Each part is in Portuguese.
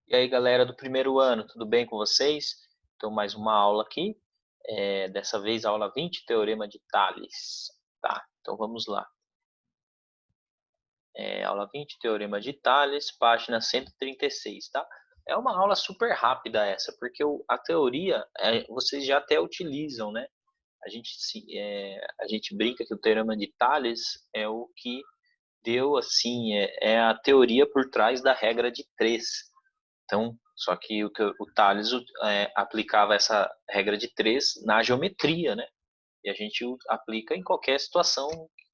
E aí, galera do primeiro ano, tudo bem com vocês? Então, mais uma aula aqui. Dessa vez, aula 20, Teorema de Tales. Tá, então vamos lá. Aula 20, Teorema de Tales, página 136, tá? É uma aula super rápida essa, porque a teoria vocês já até utilizam, né? A gente brinca que o Teorema de Tales é o que deu, assim, é a teoria por trás da regra de três. Então, só que o Tales aplicava essa regra de três na geometria, né? E a gente aplica em qualquer situação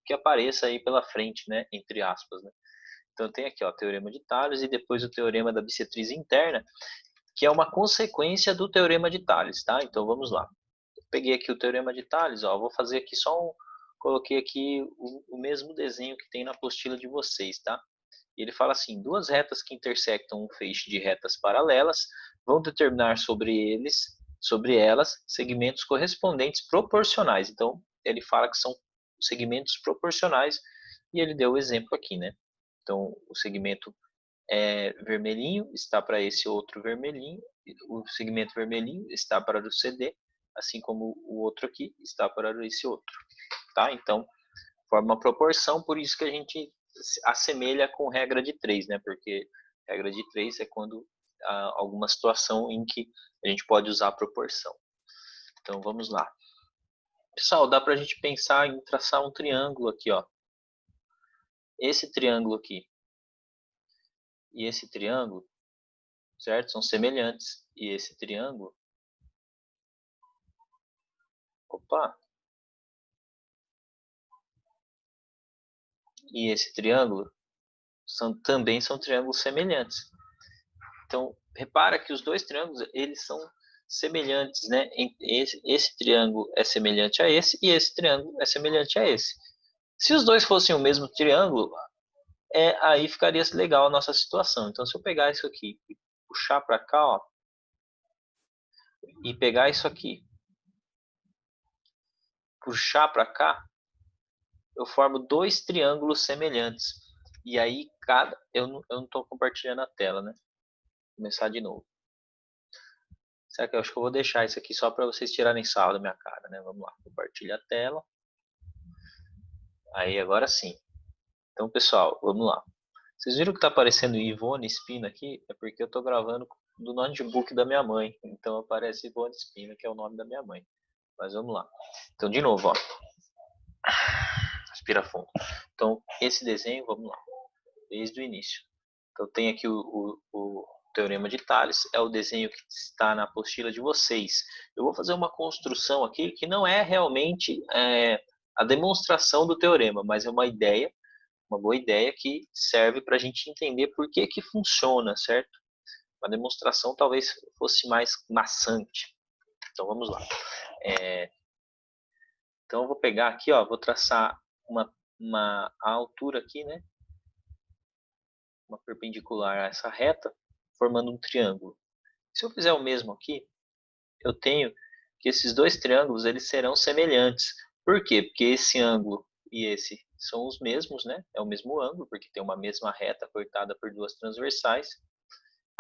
que apareça aí pela frente, né? Entre aspas, né? Então tem aqui, ó, o teorema de Tales e depois o teorema da bissetriz interna, que é uma consequência do teorema de Tales, tá? Então vamos lá. Eu peguei aqui o teorema de Tales, ó, vou fazer aqui coloquei aqui o mesmo desenho que tem na apostila de vocês, tá? Ele fala assim: duas retas que intersectam um feixe de retas paralelas vão determinar sobre elas, segmentos correspondentes proporcionais. Então, ele fala que são segmentos proporcionais e ele deu o exemplo aqui, né? Então, o segmento vermelhinho está para esse outro vermelhinho, o segmento vermelhinho está para o CD, assim como o outro aqui está para esse outro, tá? Então, forma uma proporção, por isso que a gente assemelha com regra de três, né? Porque regra de três é quando há alguma situação em que a gente pode usar a proporção. Então vamos lá. Pessoal, dá para a gente pensar em traçar um triângulo aqui, ó. Esse triângulo aqui e esse triângulo, certo? São semelhantes. E esse triângulo, opa, e esse triângulo também são triângulos semelhantes. Então, repara que os dois triângulos, eles são semelhantes, né? Esse triângulo é semelhante a esse e esse triângulo é semelhante a esse. Se os dois fossem o mesmo triângulo, aí ficaria legal a nossa situação. Então, se eu pegar isso aqui e puxar para cá, ó, e pegar isso aqui, puxar para cá, eu formo dois triângulos semelhantes. E aí, eu não estou compartilhando a tela, né? Vou começar de novo. Será que eu acho que eu vou deixar isso aqui só para vocês tirarem sarro da minha cara, né? Vamos lá, compartilha a tela. Aí, agora sim. Então, pessoal, vamos lá. Vocês viram que está aparecendo Ivone Espina aqui? É porque eu estou gravando do notebook da minha mãe. Então aparece Ivone Espina, que é o nome da minha mãe. Mas vamos lá. Então, de novo, ó. Respira fundo. Então, esse desenho, vamos lá. Desde o início. Então, tem aqui o Teorema de Tales. É o desenho que está na apostila de vocês. Eu vou fazer uma construção aqui que não é realmente a demonstração do teorema, mas é uma boa ideia que serve para a gente entender por que que funciona, certo? Uma demonstração talvez fosse mais maçante. Então vamos lá. Então eu vou pegar aqui, ó, vou traçar a altura aqui, né? Uma perpendicular a essa reta, formando um triângulo. Se eu fizer o mesmo aqui, eu tenho que esses dois triângulos eles serão semelhantes. Por quê? Porque esse ângulo e esse são os mesmos, né? É o mesmo ângulo, porque tem uma mesma reta cortada por duas transversais.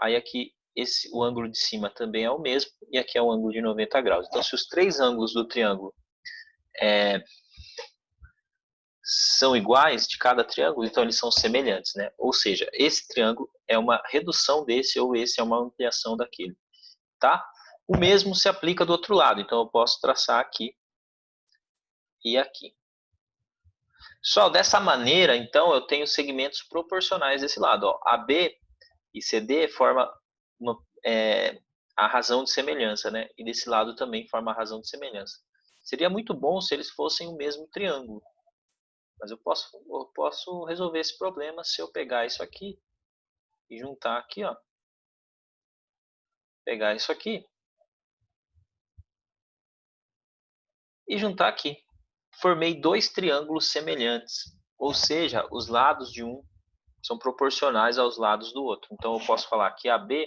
Aí aqui o ângulo de cima também é o mesmo e aqui é um ângulo de 90 graus. Então, se os três ângulos do triângulo são iguais de cada triângulo, então eles são semelhantes, né? Ou seja, esse triângulo é uma redução desse ou esse é uma ampliação daquele, tá? O mesmo se aplica do outro lado, então eu posso traçar aqui e aqui. Só dessa maneira, então, eu tenho segmentos proporcionais desse lado. Ó. AB e CD formam a razão de semelhança, né? E desse lado também forma a razão de semelhança. Seria muito bom se eles fossem o mesmo triângulo, mas eu posso resolver esse problema se eu pegar isso aqui e juntar aqui, ó. Pegar isso aqui e juntar aqui. Formei dois triângulos semelhantes, ou seja, os lados de um são proporcionais aos lados do outro. Então eu posso falar que AB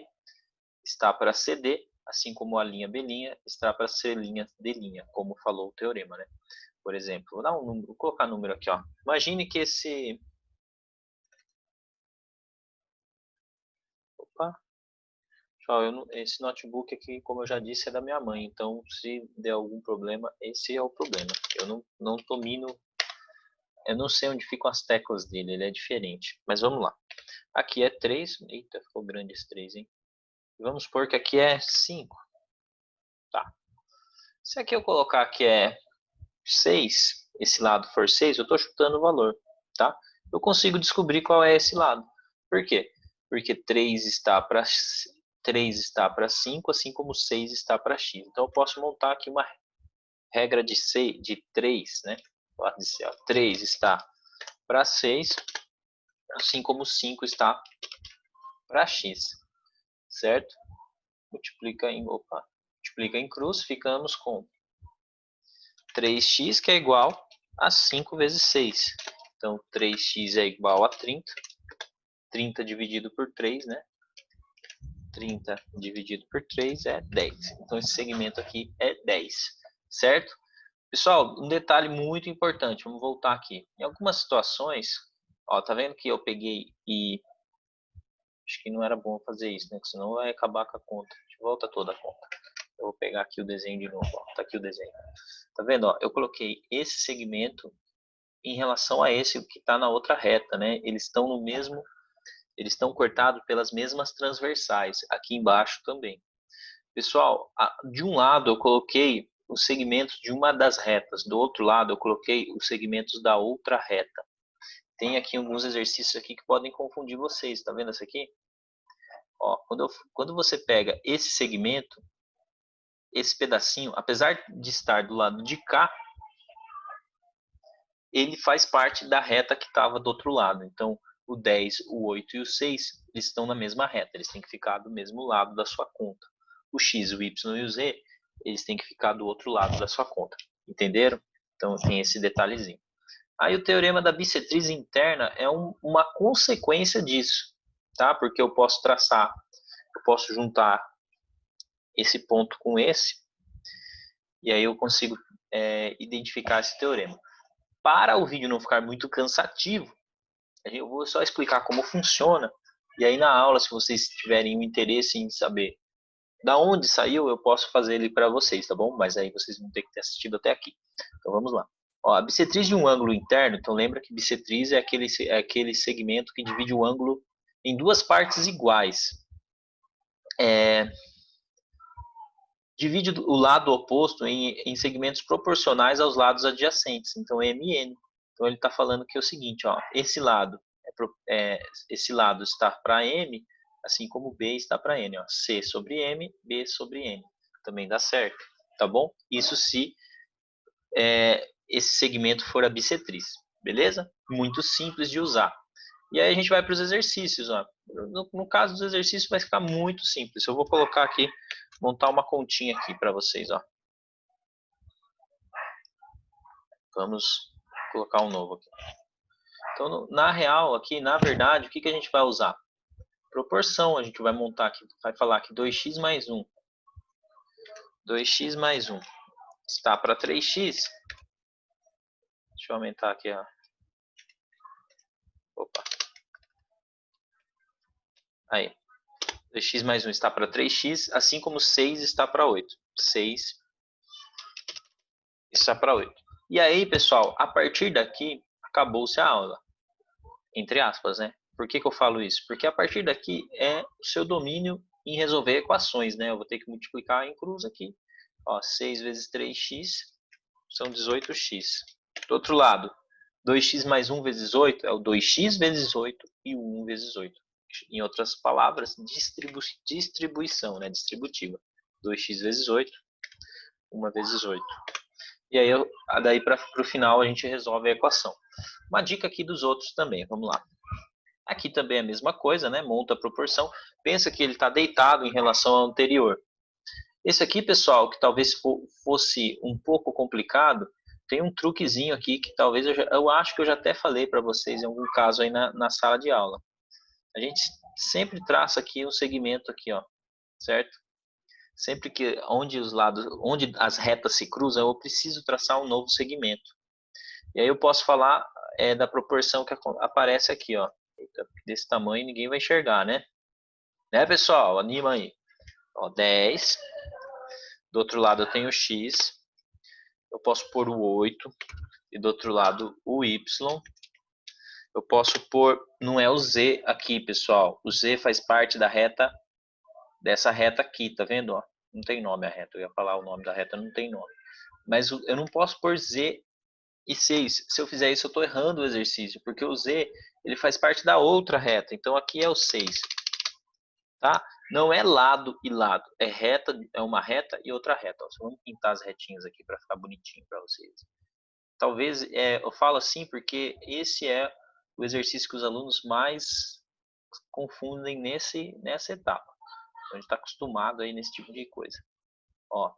está para CD, assim como a linha B' está para C' D', como falou o teorema, né? Por exemplo, vou colocar número aqui, ó. Imagine que esse... Opa! Pessoal, esse notebook aqui, como eu já disse, é da minha mãe. Então, se der algum problema, esse é o problema. Eu não domino, eu não sei onde ficam as teclas dele, ele é diferente. Mas vamos lá. Aqui é 3. Eita, ficou grande esse 3, hein? Vamos supor que aqui é 5. Tá. Se aqui eu colocar que é 6, esse lado for 6, eu estou chutando o valor, tá? Eu consigo descobrir qual é esse lado. Por quê? Porque 3 está para 5, assim como 6 está para x. Então eu posso montar aqui uma regra de 3, né? Pode dizer, ó, 3 está para 6, assim como 5 está para x, certo? Multiplica em cruz, ficamos com 3x, que é igual a 5 vezes 6. Então, 3x é igual a 30. 30 dividido por 3, né? 30 dividido por 3 é 10. Então, esse segmento aqui é 10, certo? Pessoal, um detalhe muito importante, vamos voltar aqui. Em algumas situações, ó, tá vendo que eu peguei e... Acho que não era bom fazer isso, né? Porque senão vai acabar com a conta. A gente volta toda a conta. Eu vou pegar aqui o desenho de novo, ó. Tá aqui o desenho. Tá vendo, ó? Eu coloquei esse segmento em relação a esse que está na outra reta, né? Eles estão cortados pelas mesmas transversais, aqui embaixo também. Pessoal, de um lado eu coloquei os segmentos de uma das retas, do outro lado eu coloquei os segmentos da outra reta. Tem aqui alguns exercícios aqui que podem confundir vocês, tá vendo esse aqui? Ó, quando você pega esse segmento, esse pedacinho, apesar de estar do lado de cá, ele faz parte da reta que estava do outro lado. Então, o 10, o 8 e o 6, eles estão na mesma reta, eles têm que ficar do mesmo lado da sua conta. O x, o y e o z, eles têm que ficar do outro lado da sua conta. Entenderam? Então, tem esse detalhezinho. Aí, o teorema da bissetriz interna é uma consequência disso, tá? Porque eu posso juntar esse ponto com esse, e aí eu consigo identificar esse teorema. Para o vídeo não ficar muito cansativo, eu vou só explicar como funciona, e aí na aula, se vocês tiverem um interesse em saber da onde saiu, eu posso fazer ele para vocês, tá bom? Mas aí vocês vão ter que ter assistido até aqui. Então vamos lá. Ó, a bissetriz de um ângulo interno, então lembra que bissetriz é aquele segmento que divide o ângulo em duas partes iguais. Divide o lado oposto em segmentos proporcionais aos lados adjacentes, então MN. Então ele está falando que é o seguinte, ó, esse lado está para M, assim como B está para N, ó, C sobre M, B sobre N, também dá certo, tá bom? Isso se esse segmento for a bissetriz, beleza? Muito simples de usar. E aí a gente vai para os exercícios, ó. No caso dos exercícios vai ficar muito simples. Eu vou colocar aqui, montar uma continha aqui para vocês, ó. Vamos colocar um novo aqui. Então, na real, aqui, na verdade, o que a gente vai usar? Proporção, a gente vai montar aqui, vai falar que 2x mais 1. 2x mais 1 está para 3x. Deixa eu aumentar aqui, ó. Opa. Aí. 2x mais 1 está para 3x, assim como 6 está para 8. 6 está para 8. E aí, pessoal, a partir daqui, acabou-se a aula. Entre aspas, né? Por que eu falo isso? Porque a partir daqui é o seu domínio em resolver equações, né? Eu vou ter que multiplicar em cruz aqui. Ó, 6 vezes 3x são 18x. Do outro lado, 2x mais 1 vezes 8 é o 2x vezes 8 e o 1 vezes 8. Em outras palavras, distribuição, né? Distributiva. 2x vezes 8, 1 vezes 8. E aí, daí para o final, a gente resolve a equação. Uma dica aqui dos outros também, vamos lá. Aqui também é a mesma coisa, né? Monta a proporção. Pensa que ele está deitado em relação ao anterior. Esse aqui, pessoal, que talvez fosse um pouco complicado, tem um truquezinho aqui que talvez eu acho que eu já até falei para vocês em algum caso aí na sala de aula. A gente sempre traça aqui um segmento aqui, ó, certo? Sempre que onde as retas se cruzam, eu preciso traçar um novo segmento. E aí eu posso falar da proporção que aparece aqui, ó. Desse tamanho ninguém vai enxergar, né? Né, pessoal? Anima aí. Ó, 10. Do outro lado eu tenho o x. Eu posso pôr o 8. E do outro lado o y. Eu posso pôr, não é o z aqui, pessoal. O z faz parte da reta, dessa reta aqui, tá vendo? Ó? Não tem nome a reta, eu ia falar o nome da reta, não tem nome. Mas eu não posso pôr z e 6. Se eu fizer isso, eu estou errando o exercício, porque o z ele faz parte da outra reta. Então aqui é o 6, tá? Não é lado e lado, é reta, é uma reta e outra reta. Ó, vamos pintar as retinhas aqui para ficar bonitinho para vocês. Talvez eu falo assim porque esse é o exercício que os alunos mais confundem nessa etapa. Então, a gente está acostumado aí nesse tipo de coisa. Ó,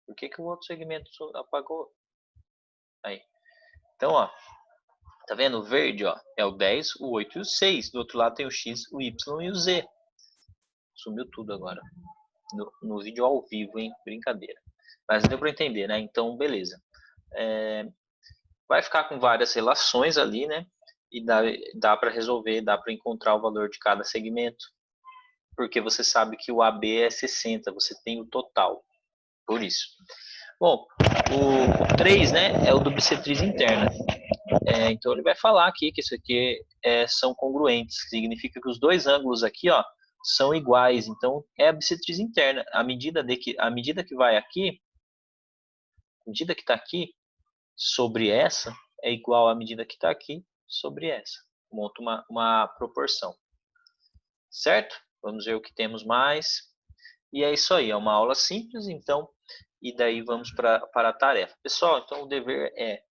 por que o outro segmento apagou? Aí. Então, ó, tá vendo? O verde, ó, é o 10, o 8 e o 6. Do outro lado tem o x, o y e o z. Sumiu tudo agora. No vídeo ao vivo, hein? Brincadeira. Mas deu para entender, né? Então, beleza. Vai ficar com várias relações ali, né? E dá para resolver, dá para encontrar o valor de cada segmento. Porque você sabe que o AB é 60, você tem o total. Por isso. Bom, o 3, né, é o do bissetriz interna. Então ele vai falar aqui que isso aqui são congruentes. Significa que os dois ângulos aqui, ó, são iguais. Então é a bissetriz interna. A medida que vai aqui, a medida que está aqui sobre essa é igual à medida que está aqui sobre essa. Monta uma proporção. Certo? Vamos ver o que temos mais. E é isso aí, é uma aula simples, então, e daí vamos para a tarefa. Pessoal, então o dever é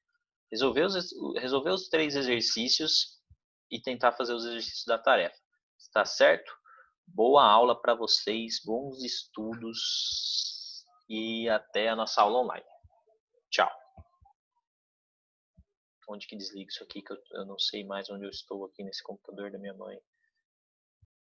resolver os 3 exercícios e tentar fazer os exercícios da tarefa. Está certo? Boa aula para vocês, bons estudos e até a nossa aula online. Tchau. Onde que desliga isso aqui, que eu não sei mais onde eu estou aqui nesse computador da minha mãe.